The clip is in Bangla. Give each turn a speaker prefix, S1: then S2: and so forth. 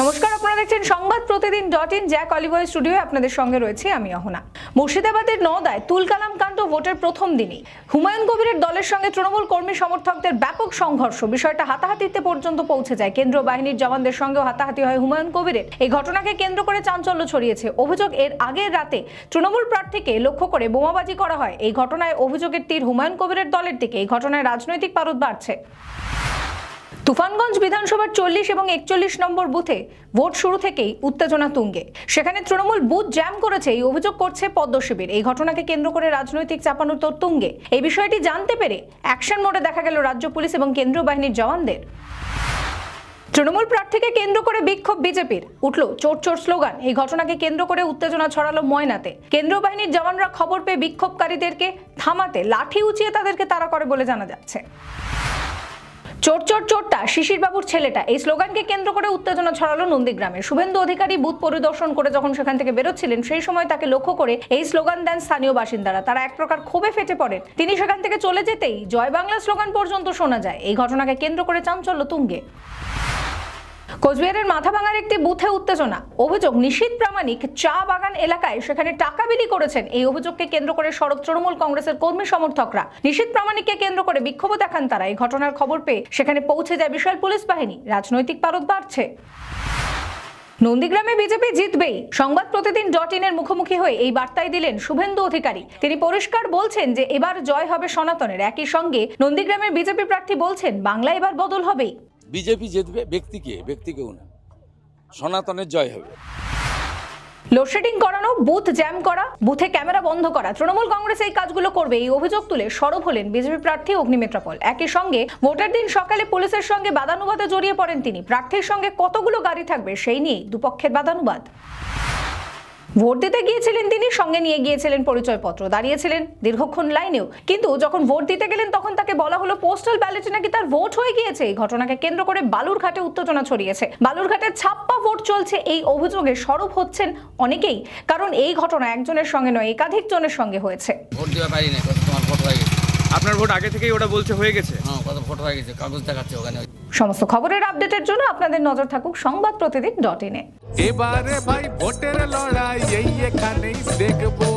S1: নমস্কার, আপনারা দেখছেন সংবাদ প্রতিদিন .in জ্যাক অলিভয়ের স্টুডিওয়ে আপনাদের সঙ্গে রয়েছে আমি অহনা। মুর্শিদাবাদের নওদায় তুলকালাম কাণ্ড ভোটের প্রথম দিনই হুমায়ুন কবিরের দলের সঙ্গে তৃণমূল কর্মী সমর্থকদের ব্যাপক সংঘর্ষ, বিষয়টা হাতাহাতিতে পর্যন্ত পৌঁছে যায়। কেন্দ্রীয় বাহিনীর জওয়ানদের সঙ্গেও হাতাহাতি হয় হুমায়ুন কবিরের। এই ঘটনাকে কেন্দ্র করে চাঞ্চল্য ছড়িয়েছে। অভিযোগ, এর আগের রাতে তৃণমূল প্রার্থীকে লক্ষ্য করে বোমাবাজি করা হয়। এই ঘটনায় অভিযোগের তীর হুমায়ুন কবিরের দলের দিকে। এই ঘটনায় রাজনৈতিক পারদ বাড়ছে। তুফানগঞ্জ বিধানসভার 40 এবং 41 নম্বর বুথে ভোট শুরু থেকেই উত্তেজনা তুঙ্গে। সেখানে তৃণমূল বুথ জ্যাম করেছে এই অভিযোগ করছে পদ্ম শিবির। এই ঘটনাকে কেন্দ্র করে রাজনৈতিক চাপানোতর তুঙ্গে। এই বিষয়টি জানতে পেরে অ্যাকশন মোডে দেখা গেল রাজ্য পুলিশ এবং কেন্দ্রীয় বাহিনীর জওয়ানদের। তৃণমূল প্রার্থীকে কেন্দ্র করে বিক্ষোভ বিজেপির, উঠল চোর চোর স্লোগান। এই ঘটনাকে কেন্দ্র করে উত্তেজনা ছড়ালো ময়নাতে। কেন্দ্রীয় বাহিনীর জওয়ানরা খবর পেয়ে বিক্ষোভকারীদেরকে থামাতে লাঠি উঁচিয়ে তাদেরকে তাড়া করে বলে জানা যাচ্ছে। চোর চোর চোরটা শিশির বাবুর ছেলেটা, এই স্লোগানকে কেন্দ্র করে উত্তেজনা ছড়ালো নন্দীগ্রামে। শুভেন্দু অধিকারী বুথ পরিদর্শন করে যখন সেখান থেকে বেরোচ্ছিলেন, সেই সময় তাকে লক্ষ্য করে এই স্লোগান দেন স্থানীয় বাসিন্দারা। তারা এক প্রকার ক্ষোভে ফেটে পড়েন। তিনি সেখান থেকে চলে যেতেই জয় বাংলা স্লোগান পর্যন্ত শোনা যায়। এই ঘটনাকে কেন্দ্র করে চাঞ্চল্য তুঙ্গে। কোচবিহারের মাথাভাঙার একটি বুথে উত্তেজনা। অভিযোগ, নিশীথ প্রামাণিক চা বাগান এলাকায় সেখানে টাকা বিলি করেছেন। এই অভিযোগকে কেন্দ্র করে সরব তৃণমূল কংগ্রেসের কর্মী সমর্থকরা। নিশীথ প্রামাণিককে কেন্দ্র করে বিক্ষোভ দেখান তারা। এই ঘটনার খবর পেয়ে সেখানে পৌঁছে যায় বিশাল পুলিশ বাহিনী। রাজনৈতিক পারদ বাড়ছে। নন্দীগ্রামে বিজেপি জিতবেই। সংবাদ প্রতিদিন .in এর মুখোমুখি হয়ে এই বার্তাই দিলেন শুভেন্দু অধিকারী। তিনি পরিষ্কার বলছেন যে এবার জয় হবে সনাতনের। একই সঙ্গে নন্দীগ্রামের বিজেপি প্রার্থী বলছেন বাংলা এবার বদল হবেই।
S2: বিজেপি জিতবে, ব্যক্তিকেও না, সনাতনের জয় হবে।
S1: লোডশেডিং করানো, বুথ জ্যাম করা, বুথে ক্যামেরা বন্ধ করা, তৃণমূল কংগ্রেস এই কাজগুলো করবে, এই অভিযোগ তুলে সরব হলেন বিজেপি প্রার্থী অগ্নিমিত্রাপল। একই সঙ্গে ভোটের দিন সকালে পুলিশের সঙ্গে বাদানুবাদে জড়িয়ে পড়েন তিনি। প্রার্থীর সঙ্গে কতগুলো গাড়ি থাকবে সেই নিয়ে দুপক্ষের বাদানুবাদ। ভোট দিতে গিয়েছিলেন তিনি, সঙ্গে নিয়ে গিয়েছিলেন পরিচয়পত্র, দাঁড়িয়েছিলেন দীর্ঘক্ষণ লাইনেও। কিন্তু যখন ভোট দিতে গেলেন তখন তাকে বলা হলো পোস্টাল ব্যালটে নাকি তার ভোট হয়ে গিয়েছে। এই ঘটনাকে কেন্দ্র করে বালুরঘাটে উত্তেজনা ছড়িয়েছে। বালুরঘাটে ছাপ্পা ভোট চলছে। এই অভিযোগে সরব হচ্ছেন অনেকেই, কারণ এই ঘটনা একজনের সঙ্গে নয়, একাধিক জনের সঙ্গে হয়েছে।
S3: ভোট দিতে পারি না, তোমার ভোট হয়ে গেছে।
S4: আপনার ভোট আগে থেকেই ওটা বলছে হয়ে গেছে?
S3: হ্যাঁ, কত ভোট হয়ে গেছে, কাগজ দেখাচ্ছে ওখানে।
S1: সমস্ত খবরের আপডেটের জন্য আপনাদের নজর থাকুক সংবাদ প্রতিদিন .in এ।
S5: এবারে ভাই ভোটের লড়াই এই এখানেই দেখবো।